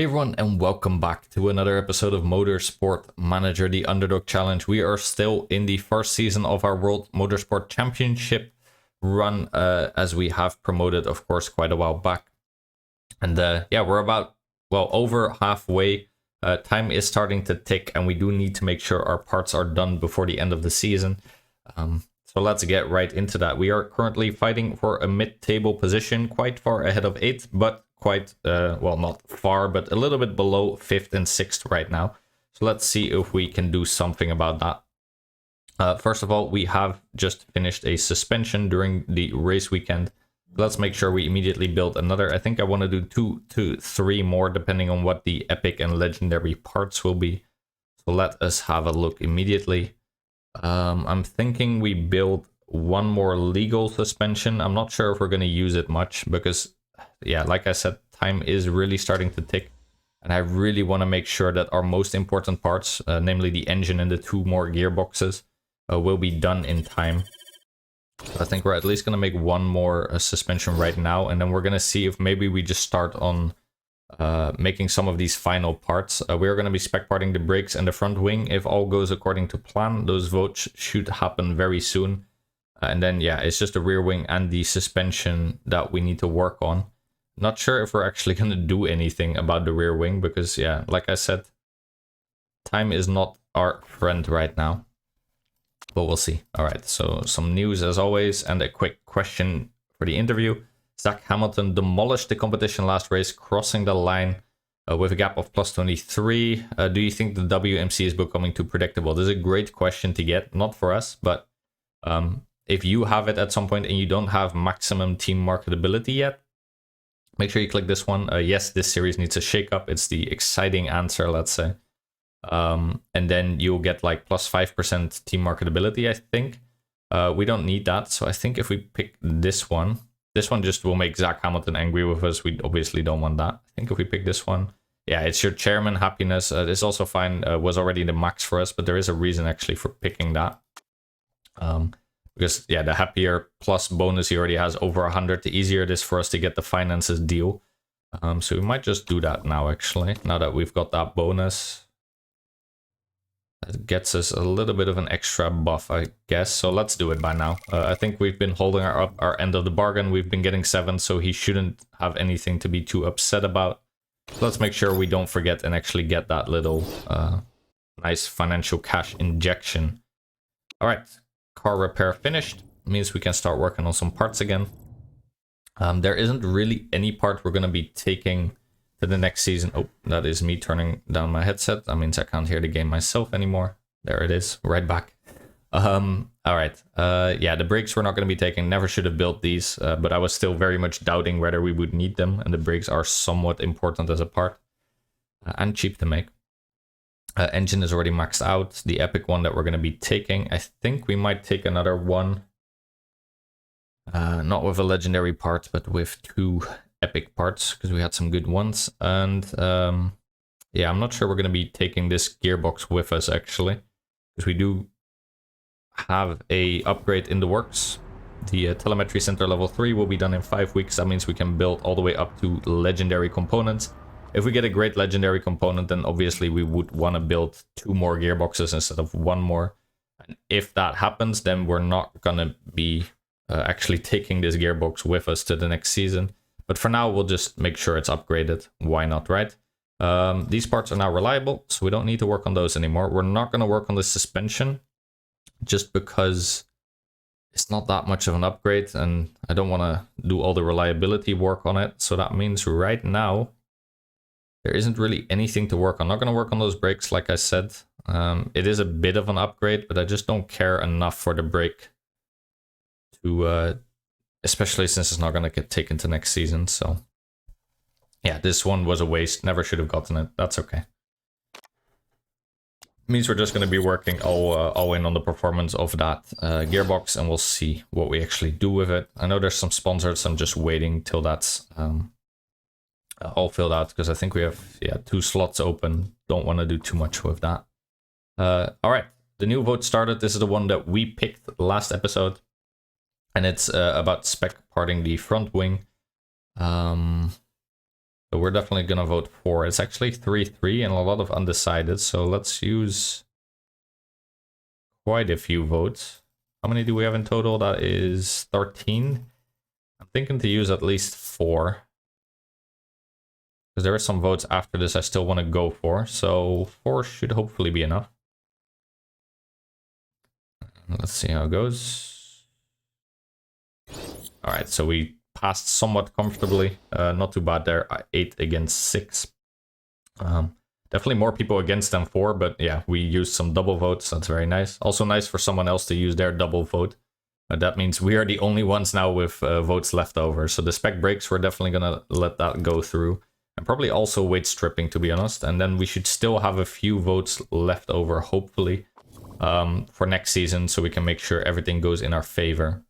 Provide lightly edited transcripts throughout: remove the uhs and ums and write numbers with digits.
Hey everyone, and welcome back to another episode of Motorsport Manager, the Underdog Challenge. We are still in the first season of our World Motorsport Championship run, as we have promoted, of course, quite a while back. And yeah, we're about, well, over halfway. Time is starting to tick, and we do need to make sure our parts are done before the end of the season. So let's get right into that. We are currently fighting for a mid-table position, quite far ahead of 8th, but quite, well, not far, but a little bit below 5th and 6th right now. So let's see if we can do something about that. First of all, we have just finished a suspension during the race weekend. Let's make sure we immediately build another. I think I want to do 2 to 3 more, depending on what the epic and legendary parts will be. So let us have a look immediately. I'm thinking we build one more legal suspension. I'm not sure if we're going to use it much because, yeah, like I said, time is really starting to tick. And I really want to make sure that our most important parts, namely the engine and the 2 more gearboxes, will be done in time. So I think we're at least going to make one more suspension right now. And then we're going to see if maybe we just start on making some of these final parts. We're going to be spec parting the brakes and the front wing. If all goes according to plan, those votes should happen very soon. And then, yeah, it's just the rear wing and the suspension that we need to work on. Not sure if we're actually going to do anything about the rear wing because, yeah, like I said, time is not our friend right now. But we'll see. All right, so some news as always and a quick question for the interview. Zach Hamilton demolished the competition last race, crossing the line with a gap of plus 23. Do you think the WMC is becoming too predictable? This is a great question to get, not for us, but if you have it at some point and you don't have maximum team marketability yet, make sure you click this one. Yes, this series needs a shakeup. It's the exciting answer, let's say. And then you'll get like plus 5% team marketability, I think. We don't need that, so I think if we pick this one just will make Zach Hamilton angry with us. We obviously don't want that. I think if we pick this one, yeah, it's your chairman happiness. It's also fine, was already the max for us, but there is a reason actually for picking that. Because, yeah, the happier plus bonus he already has over 100, the easier it is for us to get the finances deal. So we might just do that now, actually, now that we've got that bonus. That gets us a little bit of an extra buff, I guess. So let's do it by now. I think we've been holding our end of the bargain. We've been getting 7, so he shouldn't have anything to be too upset about. Let's make sure we don't forget and actually get that little nice financial cash injection. All right, car repair finished. Means we can start working on some parts again. There isn't really any part we're going to be taking to the next season. Oh, that is me turning down my headset. That means I can't hear the game myself anymore. There it is, right back. All right. Yeah, the brakes we're not going to be taking. Never should have built these, but I was still very much doubting whether we would need them. And the brakes are somewhat important as a part and cheap to make. Engine is already maxed out. The epic one that we're going to be taking. I think we might take another one. Not with a legendary part, but with 2 epic parts, because we had some good ones. And yeah, I'm not sure we're going to be taking this gearbox with us, actually, because we do have a upgrade in the works. The telemetry center level 3 will be done in 5 weeks. That means we can build all the way up to legendary components. If we get a great legendary component, then obviously we would want to build 2 more gearboxes instead of 1 more. And if that happens, then we're not going to be actually taking this gearbox with us to the next season. But for now, we'll just make sure it's upgraded. Why not, right? These parts are now reliable, so we don't need to work on those anymore. We're not going to work on the suspension, just because it's not that much of an upgrade, and I don't want to do all the reliability work on it. So that means right now, there isn't really anything to work on. Not going to work on those brakes, like I said. It is a bit of an upgrade, but I just don't care enough for the brake to... especially since it's not going to get taken to next season, so... yeah, this one was a waste. Never should have gotten it. That's okay. Means we're just going to be working all in on the performance of that gearbox, and we'll see what we actually do with it. I know there's some sponsors. I'm just waiting till that's all filled out, because I think we have 2 slots open. Don't want to do too much with that. All right, the new vote started. This is the one that we picked last episode. And it's about spec parting the front wing. So we're definitely gonna vote for. It's actually 3-3 and a lot of undecided. So let's use quite a few votes. How many do we have in total? That is 13. I'm thinking to use at least 4. Because there are some votes after this I still want to go for. So 4 should hopefully be enough. Let's see how it goes. Alright, so we passed somewhat comfortably. Not too bad there. 8 against 6. Definitely more people against than 4, but yeah, we used some double votes. That's very nice. Also nice for someone else to use their double vote. That means we are the only ones now with votes left over. So the spec breaks, we're definitely going to let that go through. And probably also weight stripping, to be honest. And then we should still have a few votes left over, hopefully, for next season. So we can make sure everything goes in our favor.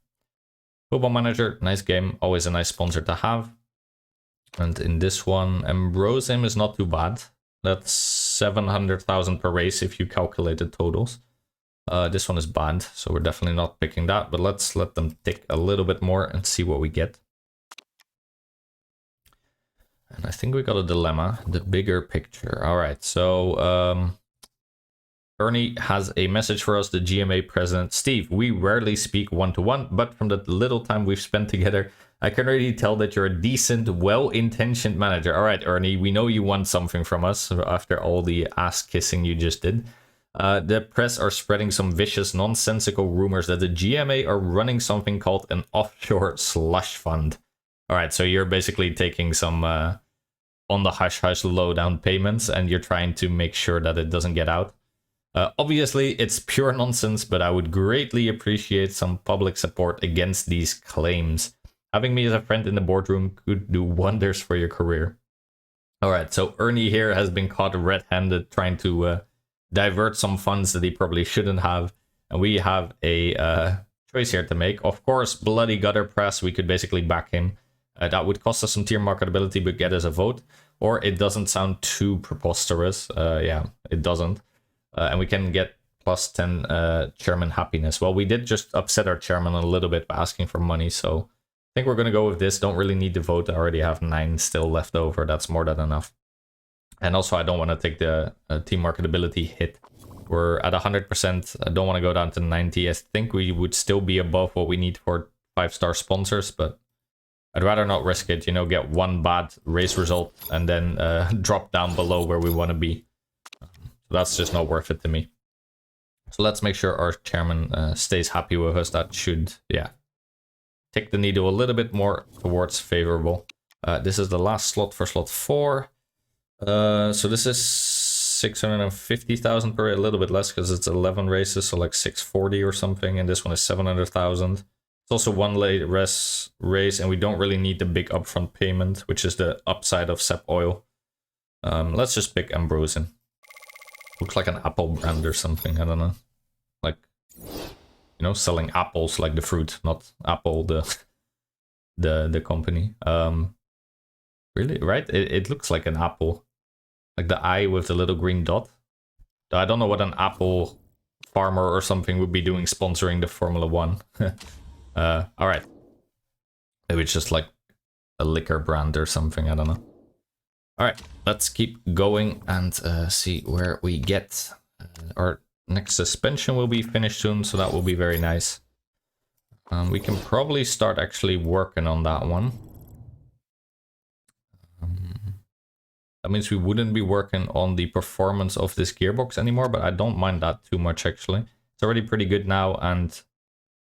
Football Manager, nice game. Always a nice sponsor to have. And in this one, Ambrosium is not too bad. That's 700,000 per race if you calculate the totals. This one is banned, so we're definitely not picking that. But let's let them tick a little bit more and see what we get. And I think we got a dilemma, the bigger picture. All right, so Ernie has a message for us, the GMA president. Steve, we rarely speak one-to-one, but from the little time we've spent together, I can already tell that you're a decent, well-intentioned manager. All right, Ernie, we know you want something from us after all the ass-kissing you just did. The press are spreading some vicious, nonsensical rumors that the GMA are running something called an offshore slush fund. All right, so you're basically taking some on the hush-hush low-down payments, and you're trying to make sure that it doesn't get out. Obviously, it's pure nonsense, but I would greatly appreciate some public support against these claims. Having me as a friend in the boardroom could do wonders for your career. All right, so Ernie here has been caught red-handed trying to divert some funds that he probably shouldn't have. And we have a choice here to make. Of course, bloody gutter press, we could basically back him. That would cost us some tier marketability, but get us a vote. Or it doesn't sound too preposterous. Yeah, it doesn't. And we can get plus 10 chairman happiness. Well, we did just upset our chairman a little bit by asking for money, so I think we're going to go with this. Don't really need the vote. I already have 9 still left over. That's more than enough. And also, I don't want to take the team marketability hit. We're at 100%. I don't want to go down to 90. I think we would still be above what we need for 5-star sponsors, but I'd rather not risk it, you know, get one bad race result and then drop down below where we want to be. So that's just not worth it to me. So let's make sure our chairman stays happy with us. That should, yeah, tick the needle a little bit more towards favorable. This is the last slot for slot 4. So this is 650,000 per, a little bit less because it's 11 races, so like 640 or something, and this one is 700,000. It's also one late race, and we don't really need the big upfront payment, which is the upside of Sep Oil. Let's just pick Ambrosium. Looks like an Apple brand or something, I don't know. Like, you know, selling apples like the fruit, not Apple, the company. Really, right? It looks like an apple. Like the eye with the little green dot. I don't know what an apple farmer or something would be doing sponsoring the Formula 1. Alright. Maybe it's just like a liquor brand or something, I don't know. Alright, let's keep going and see where we get. Our next suspension will be finished soon, so that will be very nice. We can probably start actually working on that one. That means we wouldn't be working on the performance of this gearbox anymore, but I don't mind that too much actually. It's already pretty good now, and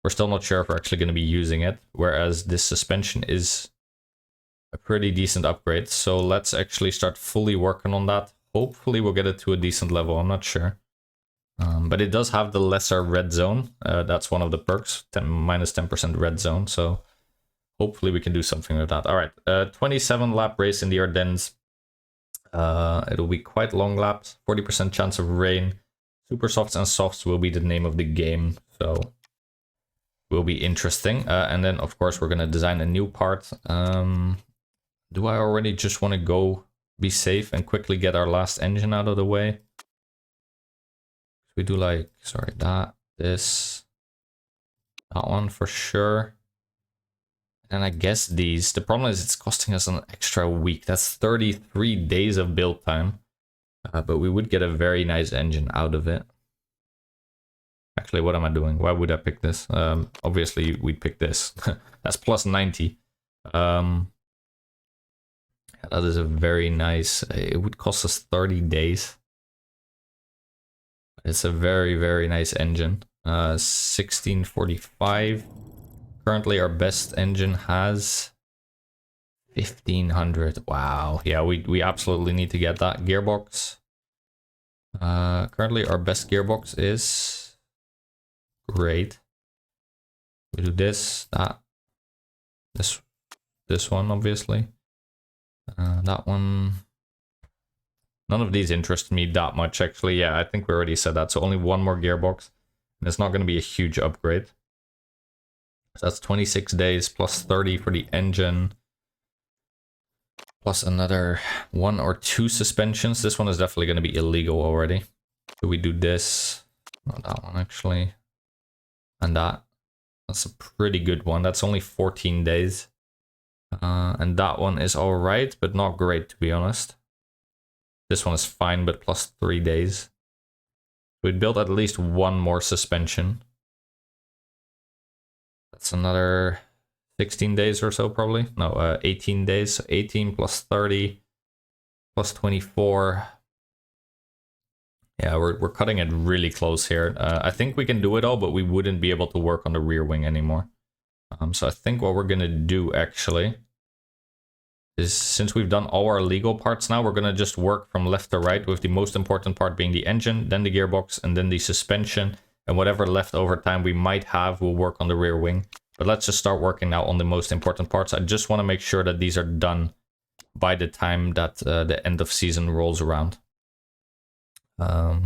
we're still not sure if we're actually going to be using it, whereas this suspension is a pretty decent upgrade. So let's actually start fully working on that. Hopefully we'll get it to a decent level, I'm not sure. But it does have the lesser red zone. That's one of the perks, minus 10% red zone, so hopefully we can do something with that. Alright, 27 lap race in the Ardennes. It'll be quite long laps, 40% chance of rain. Super softs and softs will be the name of the game, so will be interesting. And then of course we're gonna design a new part. Do I already just want to go be safe and quickly get our last engine out of the way? We do like, sorry, that one for sure. And I guess these, the problem is it's costing us an extra week. That's 33 days of build time. But we would get a very nice engine out of it. Actually, what am I doing? Why would I pick this? Obviously, we'd pick this. That's plus 90. That is a very nice... It would cost us 30 days. It's a very, very nice engine. 1645. Currently, our best engine has 1500. Wow. Yeah, we absolutely need to get that gearbox. Currently, our best gearbox is great. We do this, that, this one, obviously. That one. None of these interest me that much, actually. Yeah, I think we already said that. So only one more gearbox. And it's not going to be a huge upgrade. So that's 26 days plus 30 for the engine. Plus another 1 or 2 suspensions. This one is definitely going to be illegal already. So we do this. Not that one, actually. And that. That's a pretty good one. That's only 14 days. And that one is alright, but not great, to be honest. This one is fine, but plus 3 days. We'd build at least one more suspension. That's another 16 days or so, probably. No, 18 days. So 18 plus 30 plus 24. Yeah, we're cutting it really close here. I think we can do it all, but we wouldn't be able to work on the rear wing anymore. So I think what we're going to do, actually, is since we've done all our legal parts now, we're going to just work from left to right, with the most important part being the engine, then the gearbox, and then the suspension. And whatever leftover time we might have, we'll work on the rear wing. But let's just start working now on the most important parts. I just want to make sure that these are done by the time that the end of season rolls around. What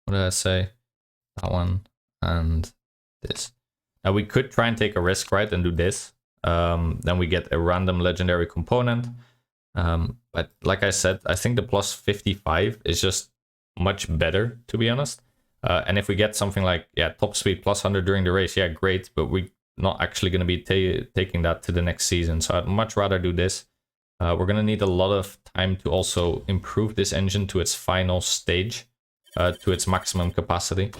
did I say? That one and this. Now we could try and take a risk, right, and do this. Then we get a random legendary component. But like I said, I think the plus 55 is just much better, to be honest. And if we get something like, yeah, top speed plus 100 during the race, yeah, great. But we're not actually going to be taking that to the next season. So I'd much rather do this. We're going to need a lot of time to also improve this engine to its final stage, to its maximum capacity.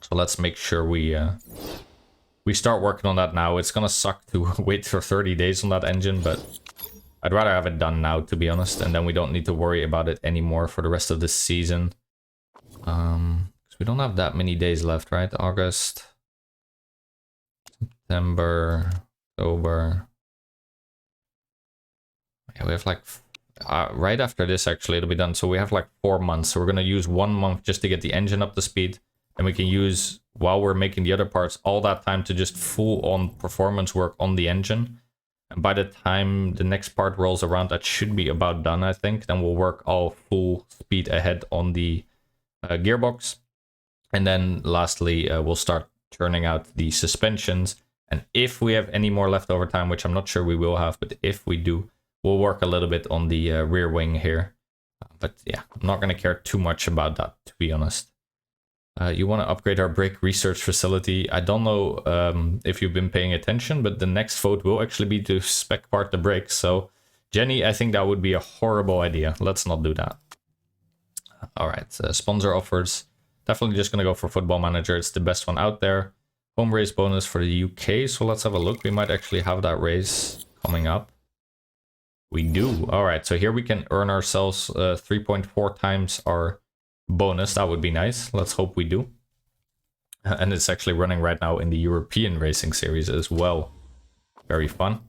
So let's make sure we start working on that now. It's going to suck to wait for 30 days on that engine, but I'd rather have it done now, to be honest. And then we don't need to worry about it anymore for the rest of the season. We don't have that many days left, right? August, September, October. Yeah, we have like, right after this, actually, it'll be done. So we have like 4 months. So we're going to use 1 month just to get the engine up to speed. And we can use, while we're making the other parts, all that time to just full on performance work on the engine. And by the time the next part rolls around, that should be about done, I think. Then we'll work all full speed ahead on the gearbox. And then lastly, we'll start turning out the suspensions. And if we have any more leftover time, which I'm not sure we will have, but if we do, we'll work a little bit on the rear wing here. But yeah, I'm not going to care too much about that, to be honest. You want to upgrade our brake research facility. I don't know if you've been paying attention, but the next vote will actually be to spec part the brakes. So, Jenny, I think that would be a horrible idea. Let's not do that. All right, sponsor offers. Definitely just going to go for Football Manager. It's the best one out there. Home race bonus for the UK. So let's have a look. We might actually have that race coming up. We do. All right, so here we can earn ourselves 3.4 times our bonus. That would be nice. Let's hope we do. And it's actually running right now in the European Racing Series as well. Very fun.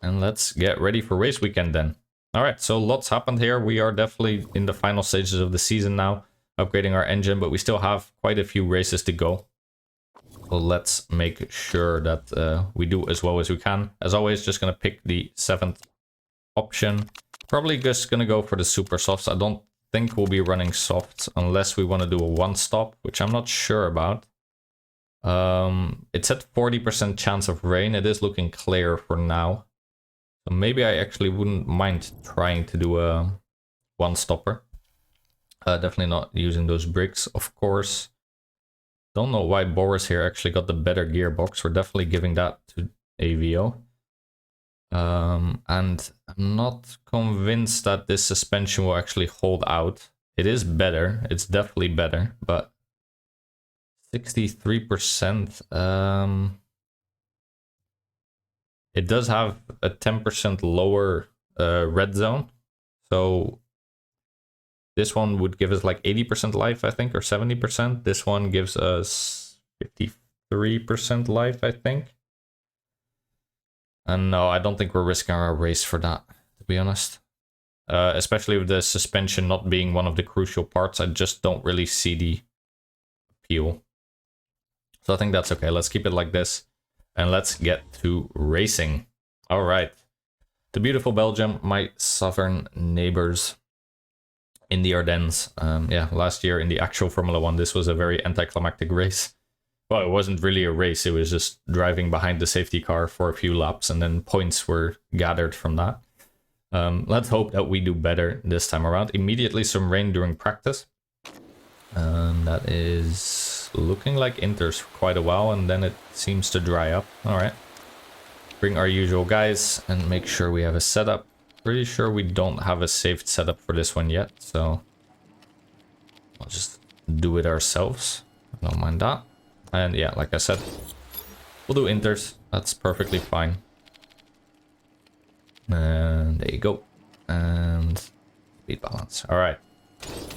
And let's get ready for race weekend then. All right, so lots happened here. We are definitely in the final stages of the season now, upgrading our engine, but we still have quite a few races to go. So let's make sure that we do as well as we can. As always, just going to pick the 7th option. Probably just going to go for the super softs. I don't think we'll be running softs unless we want to do a one stop, which I'm not sure about. It's at 40% chance of rain. It is looking clear for now. So maybe I actually wouldn't mind trying to do a one stopper. Definitely not using those bricks, of course. Don't know why Boris here actually got the better gearbox. We're definitely giving that to AVO. And I'm not convinced that this suspension will actually hold out. It is better. It's definitely better, but 63%. It does have a 10% lower red zone. So this one would give us like 80% life, I think, or 70%. This one gives us 53% life, I think. And no, I don't think we're risking our race for that, to be honest. Especially with the suspension not being one of the crucial parts, I just don't really see the appeal. So I think that's okay. Let's keep it like this. And let's get to racing. All right. The beautiful Belgium, my southern neighbors in the Ardennes. Yeah, last year in the actual Formula 1, this was a very anticlimactic race. Well, it wasn't really a race. It was just driving behind the safety car for a few laps, and then points were gathered from that. Let's hope that we do better this time around. Immediately some rain during practice. That is looking like Inters for quite a while, and then it seems to dry up. All right. Bring our usual guys and make sure we have a setup. Pretty sure we don't have a saved setup for this one yet, so I'll just do it ourselves. Don't mind that. And yeah, like I said, we'll do Inters. That's perfectly fine. And there you go. And speed balance. All right.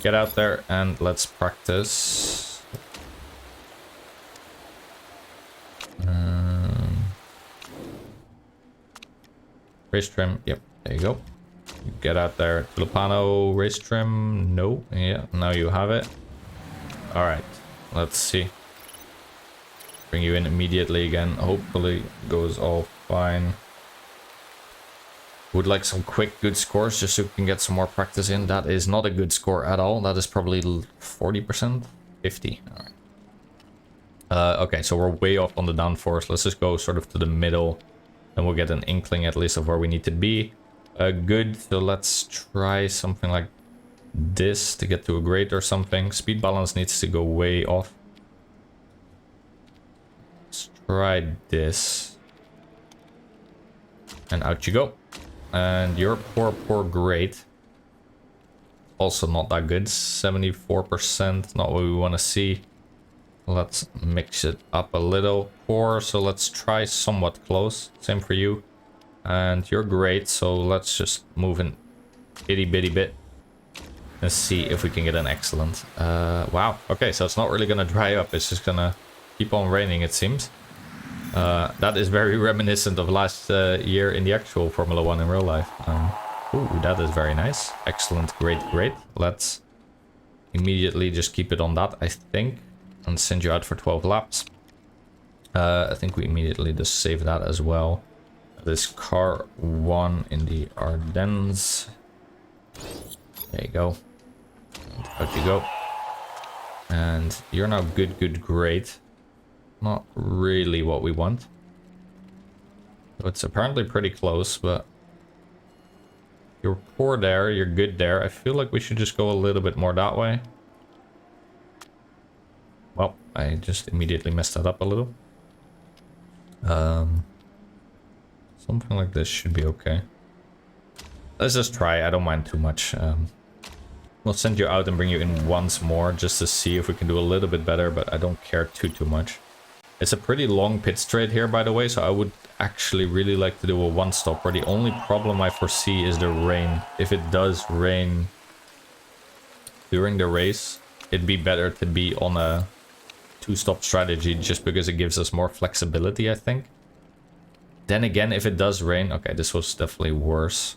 Get out there and let's practice. Race trim. Yep, there you go. Get out there. Tulipano race trim. No. Yeah, now you have it. All right. Let's see. Bring you in immediately again. Hopefully goes all fine. Would like some quick good scores just so we can get some more practice in. That is not a good score at all. That is probably 40%. 50. All right. Okay, so we're way off on the downforce. Let's just go sort of to the middle. And we'll get an inkling at least of where we need to be. Good. So let's try something like this to get to a grade or something. Speed balance needs to go way off. Let's try this. And out you go. And your poor grade. Also not that good. 74%. Not what we want to see. Let's mix it up a little. Poor. So let's try somewhat close. Same for you. And you're great. So let's just move in itty bitty bit. And see if we can get an excellent. Wow. Okay, so it's not really going to dry up. It's just going to keep on raining, it seems. That is very reminiscent of last year in the actual Formula 1 in real life. Ooh, that is very nice. Excellent. Great. Let's immediately just keep it on that, I think. And send you out for 12 laps. I think we immediately just save that as well. This car 1 in the Ardennes. There you go. And out you go. And you're now great. Not really what we want. So it's apparently pretty close, but you're poor there, you're good there. I feel like we should just go a little bit more that way. Well, I just immediately messed that up a little. Something like this should be okay. Let's just try. I don't mind too much. We'll send you out and bring you in once more just to see if we can do a little bit better, but I don't care too much. It's a pretty long pit straight here, by the way, so I would actually really like to do a one-stop where the only problem I foresee is the rain. If it does rain during the race, it'd be better to be on a two-stop strategy just because it gives us more flexibility, I think. Then again, if it does rain... Okay, this was definitely worse.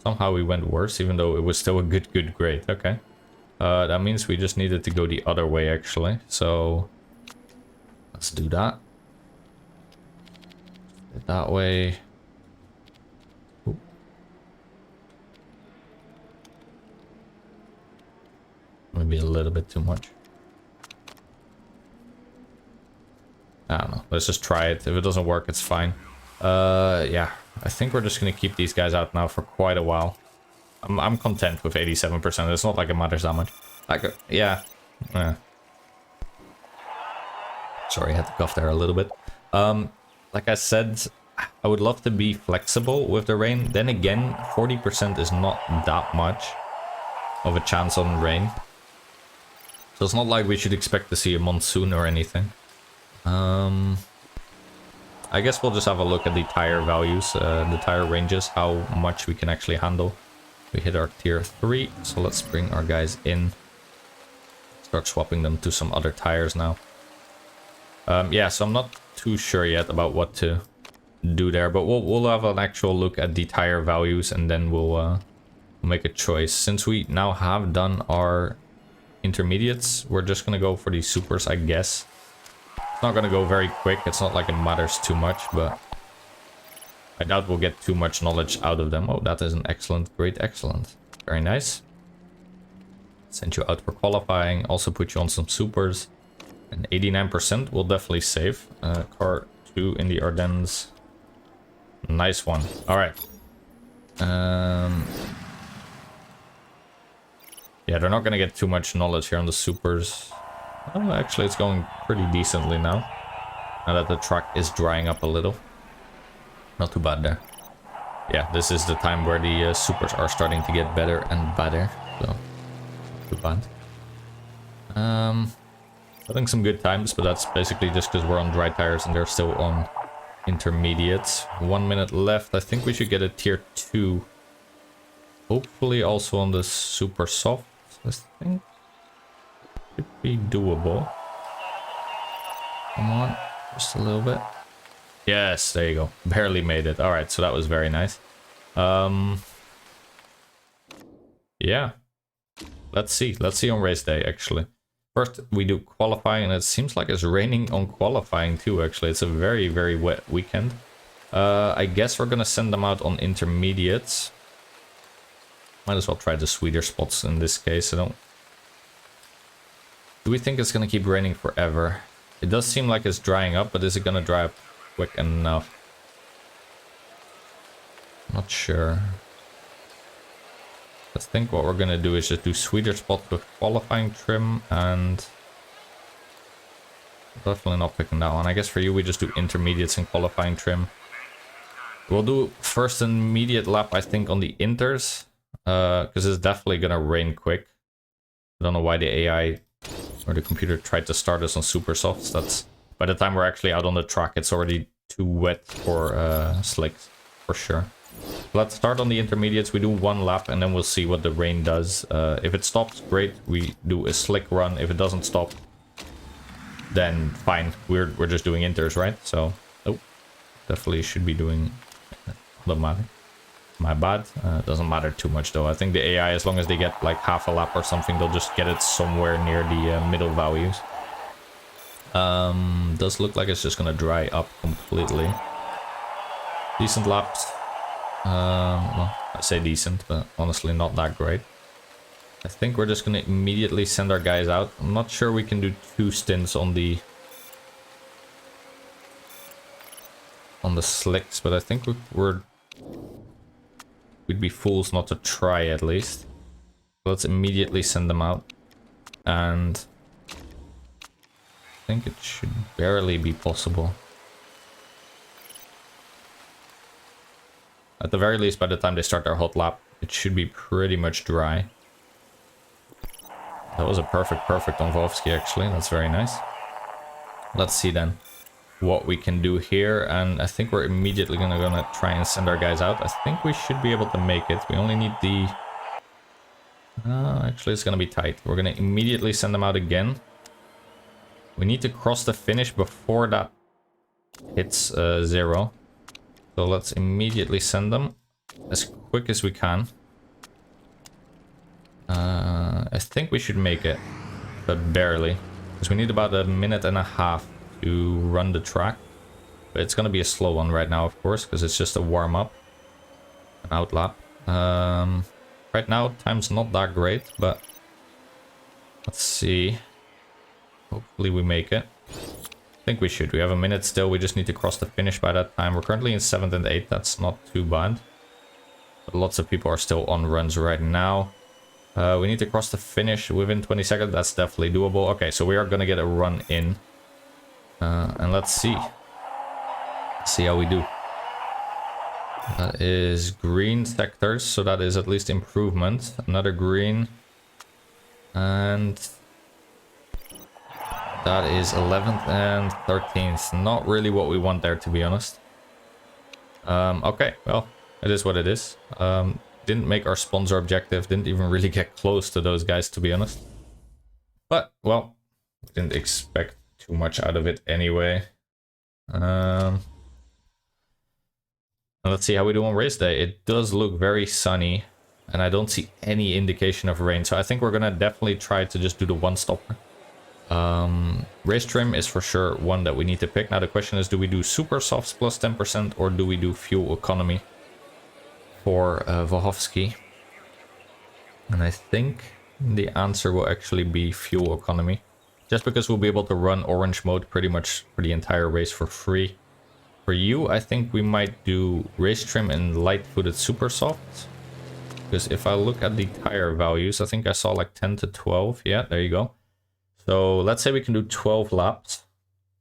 Somehow we went worse, even though it was still a good grade. Okay. That means we just needed to go the other way, actually. So... let's do that. That way. Ooh. Maybe a little bit too much. I don't know. Let's just try it. If it doesn't work, it's fine. Yeah. I think we're just gonna keep these guys out now for quite a while. I'm content with 87%. It's not like it matters that much. Like, yeah. Sorry, I had to cough there a little bit. like I said, I would love to be flexible with the rain. Then again, 40% is not that much of a chance on rain. So it's not like we should expect to see a monsoon or anything. I guess we'll just have a look at the tire values, the tire ranges, how much we can actually handle. We hit our tier 3, so let's bring our guys in. Start swapping them to some other tires now. Yeah, so I'm not too sure yet about what to do there, but we'll have an actual look at the tire values and then we'll make a choice. Since we now have done our intermediates, we're just gonna go for the supers, I guess. It's not gonna go very quick, it's not like it matters too much, but I doubt we'll get too much knowledge out of them. Oh, that is an excellent, great, excellent. Very nice. Send you out for qualifying, also put you on some supers. And 89% will definitely save. Car 2 in the Ardennes. Nice one. Alright. Yeah, they're not gonna get too much knowledge here on the supers. Oh, actually, it's going pretty decently now. Now that the track is drying up a little. Not too bad there. Yeah, this is the time where the supers are starting to get better and better. So, not too bad. Having some good times, but that's basically just because we're on dry tires and they're still on intermediates. 1 minute left. I think we should get a tier 2. Hopefully also on the super soft. I think could be doable. Come on, just a little bit. Yes, there you go. Barely made it. All right, so that was very nice. Yeah. Let's see on race day, actually. First, we do qualifying, and it seems like it's raining on qualifying too, actually. It's a very, very wet weekend. I guess we're gonna send them out on intermediates. Might as well try the sweeter spots in this case. I don't... Do we think it's gonna keep raining forever? It does seem like it's drying up, but is it gonna dry up quick enough? Not sure. I think what we're gonna do is just do sweeter spots with qualifying trim, and definitely not picking that one. I guess for you we just do intermediates and qualifying trim. We'll do first immediate lap, I think, on the inters, because it's definitely gonna rain quick. I don't know why the AI or the computer tried to start us on super softs. That's by the time we're actually out on the track, it's already too wet for slicks, for sure. Let's start on the intermediates. We do 1 lap and then we'll see what the rain does. If it stops, great. We do a slick run. If it doesn't stop, then fine. We're just doing inters, right? So, oh, definitely should be doing. Doesn't matter. My bad. Doesn't matter too much though. I think the AI, as long as they get like half a lap or something, they'll just get it somewhere near the middle values. Does look like it's just gonna dry up completely. Decent laps. Well, I say decent, but honestly not that great. I think we're just gonna immediately send our guys out. I'm not sure we can do 2 stints on the slicks, but I think we'd be fools not to try at least. Let's immediately send them out, and I think it should barely be possible. At the very least, by the time they start their hot lap, it should be pretty much dry. That was a perfect on Vovsky, actually. That's very nice. Let's see then what we can do here, and I think we're immediately gonna try and send our guys out. I think we should be able to make it. We only need the... actually, it's gonna be tight. We're gonna immediately send them out again. We need to cross the finish before that hits 0. So let's immediately send them as quick as we can. I think we should make it, but barely, because we need about 1.5 minutes to run the track. But it's gonna be a slow one right now, of course, because it's just a warm-up, an out lap. Right now, time's not that great, but let's see. Hopefully we make it. I think we should. We have 1 minute still. We just need to cross the finish by that time. We're currently in 7th and 8th. That's not too bad. But lots of people are still on runs right now. We need to cross the finish within 20 seconds. That's definitely doable. Okay, so we are going to get a run in. And let's see. See how we do. That is green sectors, so that is at least improvement. Another green. And that is 11th and 13th. Not really what we want there, to be honest. Okay, well, it is what it is. Didn't make our sponsor objective. Didn't even really get close to those guys, to be honest. But, well, didn't expect too much out of it anyway. Let's see how we do on race day. It does look very sunny, and I don't see any indication of rain. So I think we're going to definitely try to just do the one-stopper. Race trim is for sure one that we need to pick. Now the question is, do we do super softs plus 10% or do we do fuel economy for Wachowski? And I think the answer will actually be fuel economy. Just because we'll be able to run orange mode pretty much for the entire race for free. For you, I think we might do race trim and light-footed super soft. Because if I look at the tire values, I think I saw like 10 to 12. Yeah, there you go. So let's say we can do 12 laps.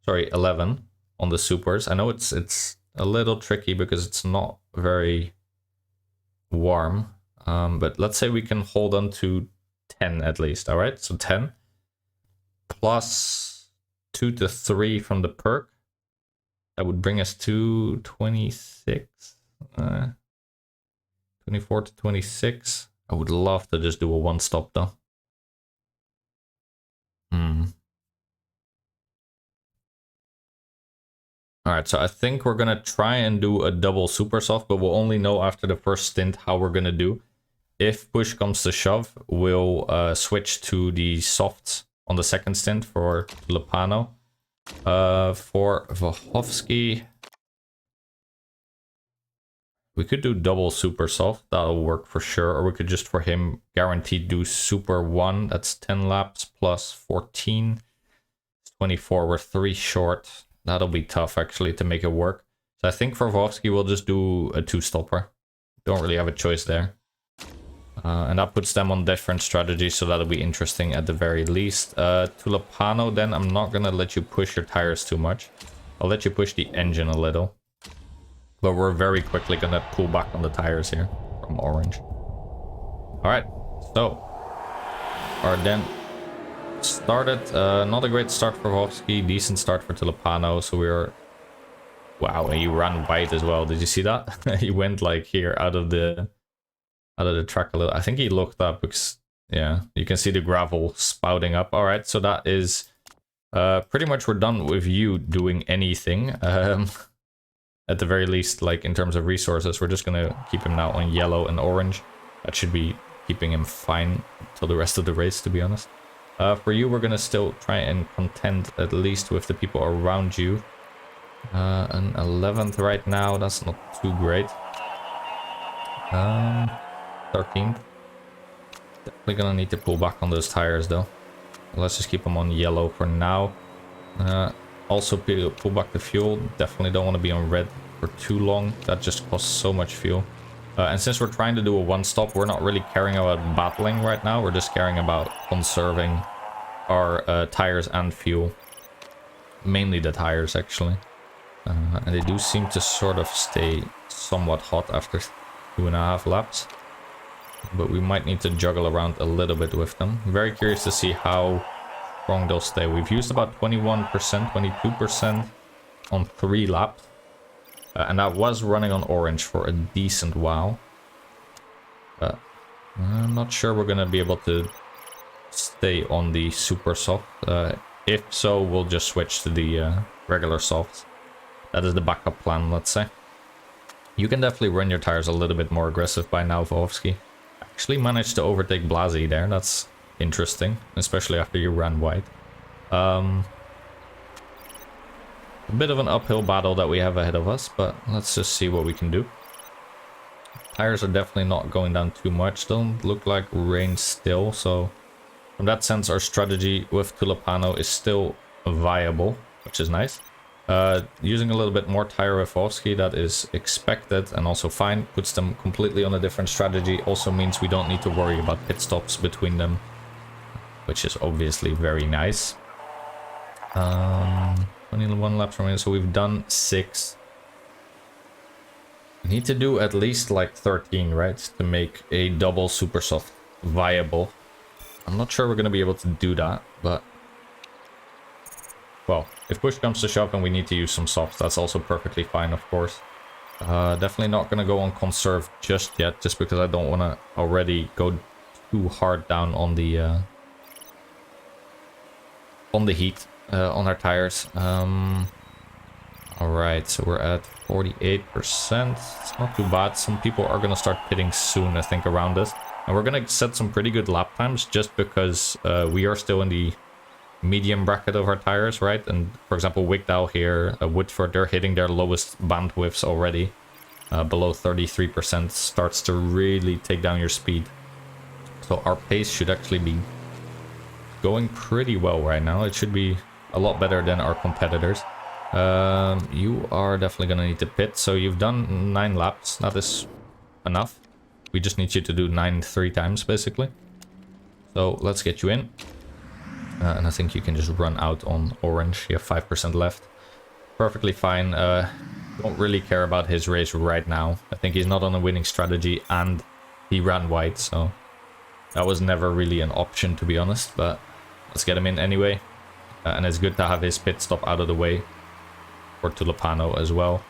Sorry, 11 on the supers. I know it's a little tricky because it's not very warm. But let's say we can hold on to 10 at least. All right, so 10 plus 2 to 3 from the perk. That would bring us to 26, 24 to 26. I would love to just do a one stop though. Alright, so I think we're going to try and do a double super soft, but we'll only know after the first stint how we're going to do. If push comes to shove, we'll switch to the softs on the second stint for Lopano. For Wachowski, we could do double super soft, that'll work for sure, or we could just for him guaranteed do super 1, that's 10 laps plus 14, 24, we're 3 short. That'll be tough actually to make it work. So I think for Wachowski we'll just do a 2-stopper. Don't really have a choice there. And that puts them on different strategies, so that'll be interesting at the very least. Tulipano, then I'm not gonna let you push your tires too much. I'll let you push the engine a little. But we're very quickly gonna pull back on the tires here from orange. Alright, so Arden started. Not a great start for Wachowski, decent start for Tulipano, so we're... Wow, and he ran wide as well. Did you see that? He went like here out of the track a little. I think he looked up because, yeah, you can see the gravel spouting up. All right, so that is pretty much we're done with you doing anything. At the very least, like in terms of resources, we're just gonna keep him now on yellow and orange. That should be keeping him fine till the rest of the race, to be honest. For you, we're gonna still try and contend at least with the people around you. An 11th right now, that's not too great. 13th. Definitely gonna need to pull back on those tires though. Let's just keep them on yellow for now. Also pull back the fuel. Definitely don't want to be on red for too long. That just costs so much fuel. And since we're trying to do a one stop, we're not really caring about battling right now. We're just caring about conserving our tires and fuel. Mainly the tires actually. And they do seem to sort of stay somewhat hot after 2.5 laps. But we might need to juggle around a little bit with them. I'm very curious to see how strong they'll stay. We've used about 21%, 22% on 3 laps. And that was running on orange for a decent while. But I'm not sure we're going to be able to stay on the super soft. If so, we'll just switch to the regular softs. That is the backup plan, let's say. You can definitely run your tires a little bit more aggressive by now, Wachowski. Actually managed to overtake Blasi there. That's interesting, especially after you ran wide. A bit of an uphill battle that we have ahead of us, but let's just see what we can do. Tires are definitely not going down too much. Don't look like rain still, so from that sense our strategy with Tulipano is still viable, which is nice. Using a little bit more tire with Wachowski, that is expected and also fine. Puts them completely on a different strategy. Also means we don't need to worry about pit stops between them, which is obviously very nice. 21 laps remaining, so we've done 6. We need to do at least like 13, right? To make a double super soft viable. I'm not sure we're going to be able to do that, but... Well, if push comes to shove and we need to use some softs, that's also perfectly fine, of course. Definitely not going to go on conserve just yet, just because I don't want to already go too hard down on the heat on our tires. Alright, so we're at 48%. It's not too bad. Some people are going to start pitting soon, I think, around this. And we're going to set some pretty good lap times just because we are still in the medium bracket of our tires, right? And for example, Wigdal here, Woodford, they're hitting their lowest bandwidths already. Below 33% starts to really take down your speed. So our pace should actually be going pretty well right now. It should be a lot better than our competitors. You are definitely going to need to pit. So you've done 9 laps. That is enough. We just need you to do 9 3 times, basically. So let's get you in. And I think you can just run out on orange. You have 5% left. Perfectly fine. Don't really care about his race right now. I think he's not on a winning strategy and he ran white. So that was never really an option, to be honest. But let's get him in anyway. And it's good to have his pit stop out of the way. For Tulipano as well.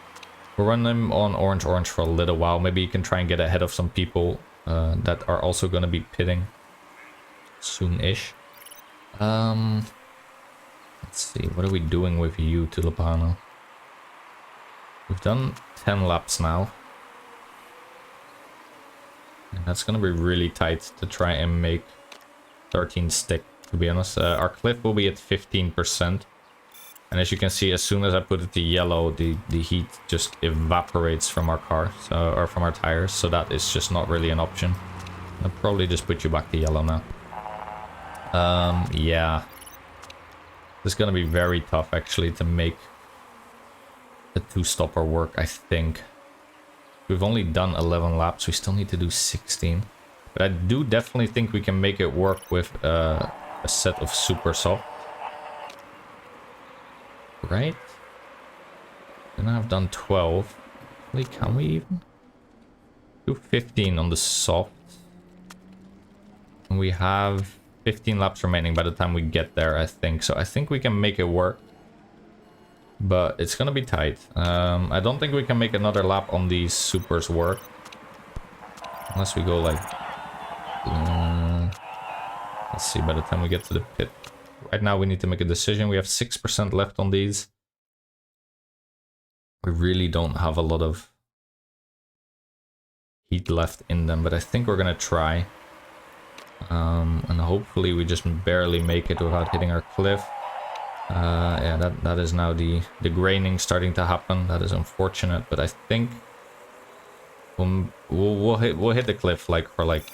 We'll run him on orange for a little while. Maybe you can try and get ahead of some people that are also going to be pitting soon-ish. Let's see, what are we doing with you, Tulipano? We've done 10 laps now. And that's going to be really tight to try and make 13 stick, to be honest. Our cliff will be at 15%. And as you can see, as soon as I put it to yellow, the heat just evaporates from our car, or from our tires. So that is just not really an option. I'll probably just put you back to yellow now. Yeah. This is going to be very tough, actually, to make the 2-stopper work, I think. We've only done 11 laps. We still need to do 16. But I do definitely think we can make it work with a set of super soft. Right? Then I've done 12. Wait, can we even? Do 15 on the soft. And we have 15 laps remaining by the time we get there, I think. So I think we can make it work. But it's gonna be tight. I don't think we can make another lap on these supers work. Unless we go like... let's see, by the time we get to the pit. Right now we need to make a decision. We have 6% left on these. We really don't have a lot of heat left in them, but I think we're gonna try. And hopefully we just barely make it without hitting our cliff. Yeah, that is now the graining starting to happen. That is unfortunate, but I think we'll hit the cliff like for like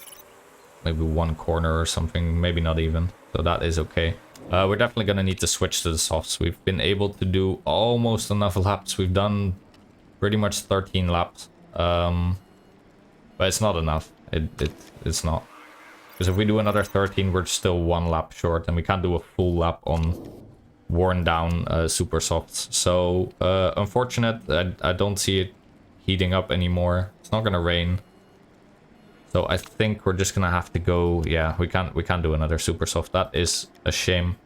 maybe one corner or something, maybe not even. So that is okay. We're definitely gonna need to switch to the softs. We've been able to do almost enough laps. We've done pretty much 13 laps, but it's not enough. It's not, because if we do another 13, we're still 1 lap short, and we can't do a full lap on worn down super softs. So unfortunate. I don't see it heating up anymore. It's not gonna rain. So I think we're just gonna have to go. Yeah, we can't do another super soft. That is a shame.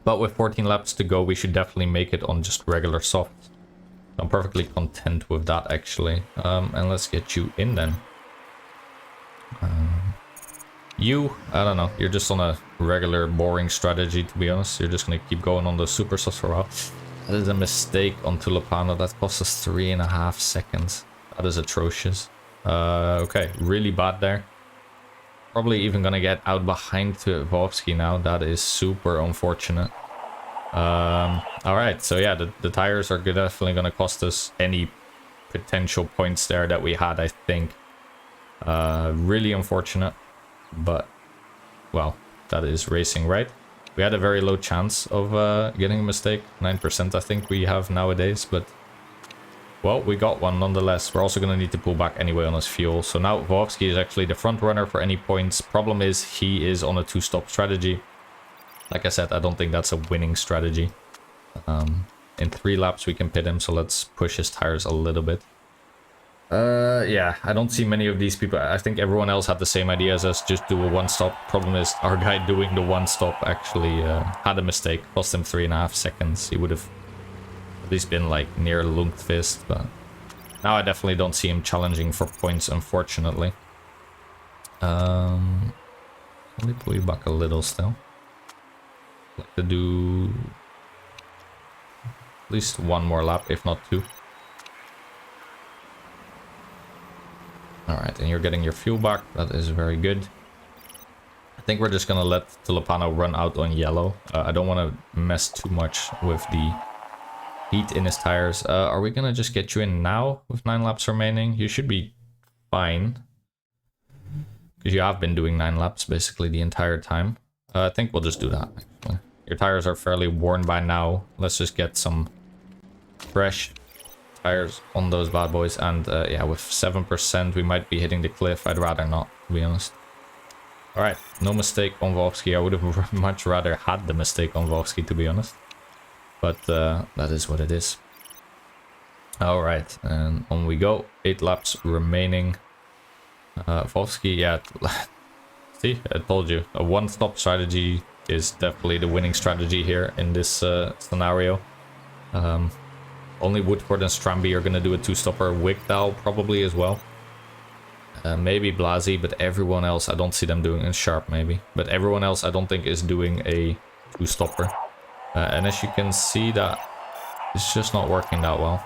But with 14 laps to go, we should definitely make it on just regular soft. I'm perfectly content with that, actually. And let's get you in then. I don't know. You're just on a regular boring strategy, to be honest. You're just gonna keep going on the super soft for a while. That is a mistake on Tulipano. That cost us 3.5 seconds. That is atrocious. Okay, really bad there. Probably even gonna get out behind Vovsky now. That is super unfortunate. Alright, so yeah, the tires are definitely gonna cost us any potential points there that we had, I think. Really unfortunate. But, well, that is racing, right? We had a very low chance of getting a mistake. 9% I think we have nowadays, but... Well, we got one nonetheless. We're also going to need to pull back anyway on his fuel. So now Vovsky is actually the front runner for any points. Problem is, he is on a 2-stop strategy. Like I said, I don't think that's a winning strategy. In 3 laps we can pit him, so let's push his tires a little bit. Yeah, I don't see many of these people. I think everyone else had the same idea as us, just do a one-stop. Problem is, our guy doing the one-stop actually had a mistake. Cost him 3.5 seconds. He would have at least been like near Lundqvist, but now I definitely don't see him challenging for points, unfortunately. Let me pull you back a little still. I'd like to do at least one more lap, if not two. Alright, and you're getting your fuel back. That is very good. I think we're just gonna let Tulipano run out on yellow. I don't want to mess too much with the heat in his tires. Are we gonna just get you in now with 9 laps remaining? You should be fine, because you have been doing 9 laps basically the entire time. I think we'll just do that, actually. Your tires are fairly worn by now. Let's just get some fresh tires on those bad boys, and yeah, with 7% we might be hitting the cliff. I'd rather not, to be honest. All right, no mistake on Wolfsky. I would have much rather had the mistake on Wolfsky, to be honest, but that is what it is. All right, and on we go. 8 laps remaining. Wolfsky, yeah, see, I told you, a one-stop strategy is definitely the winning strategy here in this scenario. Only Woodford and Stramby are going to do a 2-stopper. Wigdal probably as well. Maybe Blasi, but everyone else, I don't see them doing, and Sharp maybe. But everyone else I don't think is doing a 2-stopper. And as you can see, that it's just not working that well.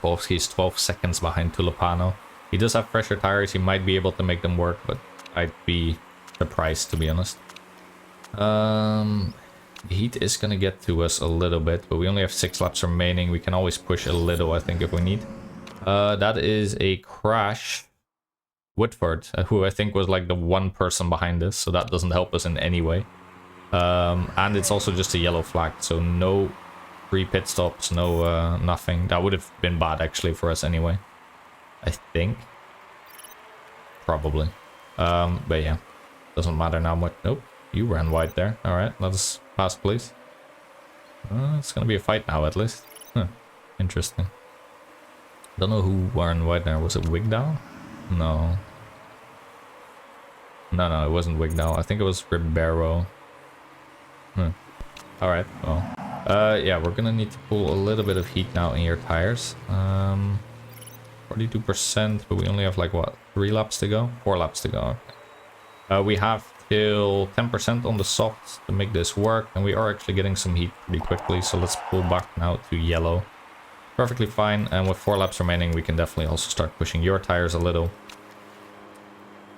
Wolfsky is 12 seconds behind Tulipano. He does have fresher tires, he might be able to make them work, but I'd be surprised, to be honest. Heat is gonna get to us a little bit, but we only have 6 laps remaining. We can always push a little, I think, if we need. That is a crash. Woodford, who I think was like the one person behind this, so that doesn't help us in any way. And it's also just a yellow flag, so no free pit stops, no nothing. That would have been bad actually for us anyway, I think. Probably. But yeah, doesn't matter now much. Nope, you ran wide there. All right, let us pass, please. It's gonna be a fight now, at least. Huh. Interesting. Don't know who ran wide there. Was it Wigdal? No. No, it wasn't Wigdal. I think it was Ribeiro. All right. Well, yeah, we're gonna need to pull a little bit of heat now in your tires. 42%, but we only have like what, 3 laps to go? 4 laps to go. Okay. We have till 10% on the softs to make this work, and we are actually getting some heat pretty quickly, so let's pull back now to yellow. Perfectly fine, and with 4 laps remaining we can definitely also start pushing your tires a little.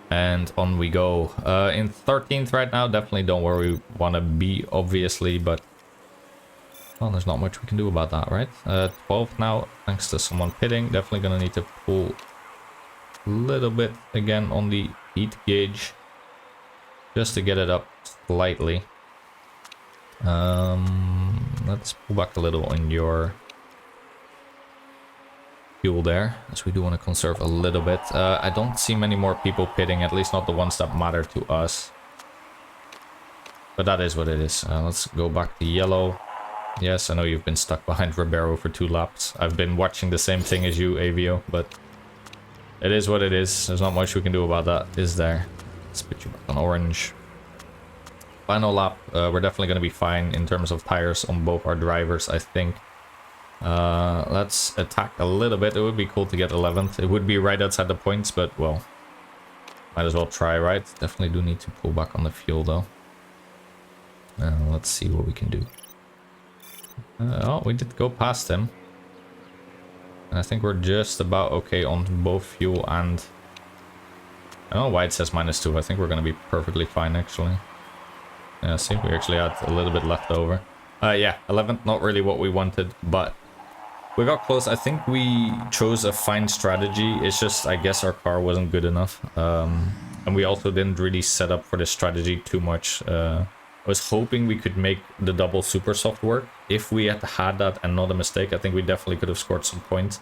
And on we go. In 13th right now, definitely don't where we want to be, obviously, but well, there's not much we can do about that, right? 12th now, thanks to someone pitting. Definitely gonna need to pull a little bit again on the heat gauge, just to get it up slightly. Let's pull back a little on your fuel there, as we do want to conserve a little bit. I don't see many more people pitting, at least not the ones that matter to us. But that is what it is. Let's go back to yellow. Yes, I know you've been stuck behind Ribeiro for 2 laps. I've been watching the same thing as you, Avio, but it is what it is. There's not much we can do about that, is there? Let's put you back on orange. Final lap. We're definitely going to be fine in terms of tires on both our drivers, I think. Let's attack a little bit. It would be cool to get 11th. It would be right outside the points, but well, might as well try, right? Definitely do need to pull back on the fuel though. Let's see what we can do. Oh, we did go past him. And I think we're just about okay on both fuel and... I don't know why it says -2. I think we're going to be perfectly fine, actually. Yeah, see, we actually had a little bit left over. Yeah, 11th, not really what we wanted, but we got close. I think we chose a fine strategy. It's just, I guess our car wasn't good enough. And we also didn't really set up for this strategy too much. I was hoping we could make the double super soft work. If we had had that and not a mistake, I think we definitely could have scored some points.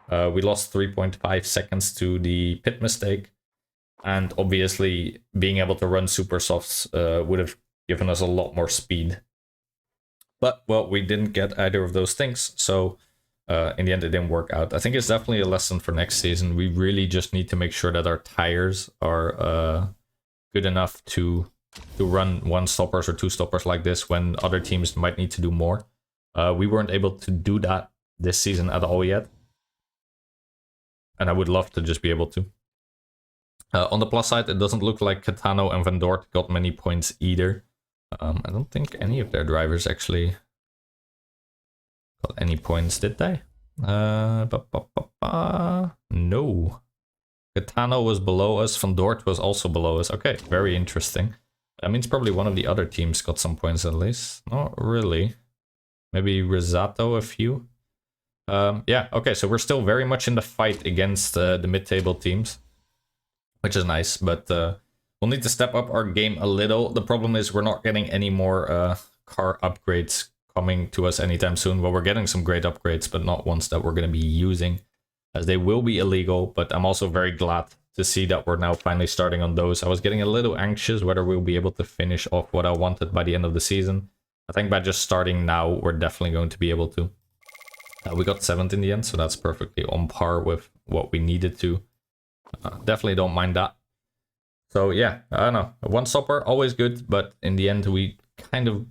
We lost 3.5 seconds to the pit mistake. And obviously, being able to run super softs would have given us a lot more speed. But, well, we didn't get either of those things. So In the end, it didn't work out. I think it's definitely a lesson for next season. We really just need to make sure that our tires are good enough to run one stoppers or two stoppers like this when other teams might need to do more. We weren't able to do that this season at all yet. And I would love to just be able to. On the plus side, it doesn't look like Catano and Van Dort got many points either. I don't think any of their drivers actually got any points, did they? No. Catano was below us, Van Dort was also below us. Okay, very interesting. That means probably one of the other teams got some points at least. Not really. Maybe Risato a few. Yeah, okay, so we're still very much in the fight against the mid-table teams, which is nice, but we'll need to step up our game a little. The problem is we're not getting any more car upgrades coming to us anytime soon. Well, we're getting some great upgrades, but not ones that we're going to be using, as they will be illegal, but I'm also very glad to see that we're now finally starting on those. I was getting a little anxious whether we'll be able to finish off what I wanted by the end of the season. I think by just starting now, we're definitely going to be able to. We got 7th in the end, so that's perfectly on par with what we needed to. Definitely don't mind that. So yeah, I don't know. One stopper, always good, but in the end we kind of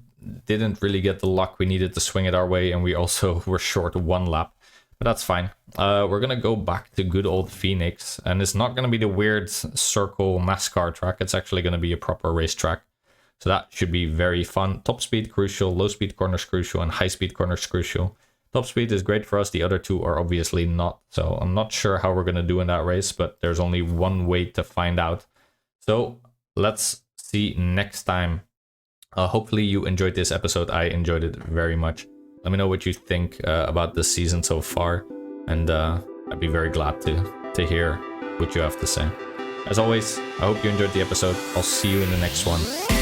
didn't really get the luck we needed to swing it our way, and we also were short 1 lap. But that's fine. We're going to go back to good old Phoenix, and it's not going to be the weird circle NASCAR track. It's actually going to be a proper racetrack. So that should be very fun. Top speed crucial, low speed corners crucial, and high speed corners crucial. Top speed is great for us, the other two are obviously not. So I'm not sure how we're going to do in that race, but there's only one way to find out. So let's see next time. Hopefully you enjoyed this episode. I enjoyed it very much. Let me know what you think about this season so far, and I'd be very glad to hear what you have to say. As always, I hope you enjoyed the episode. I'll see you in the next one.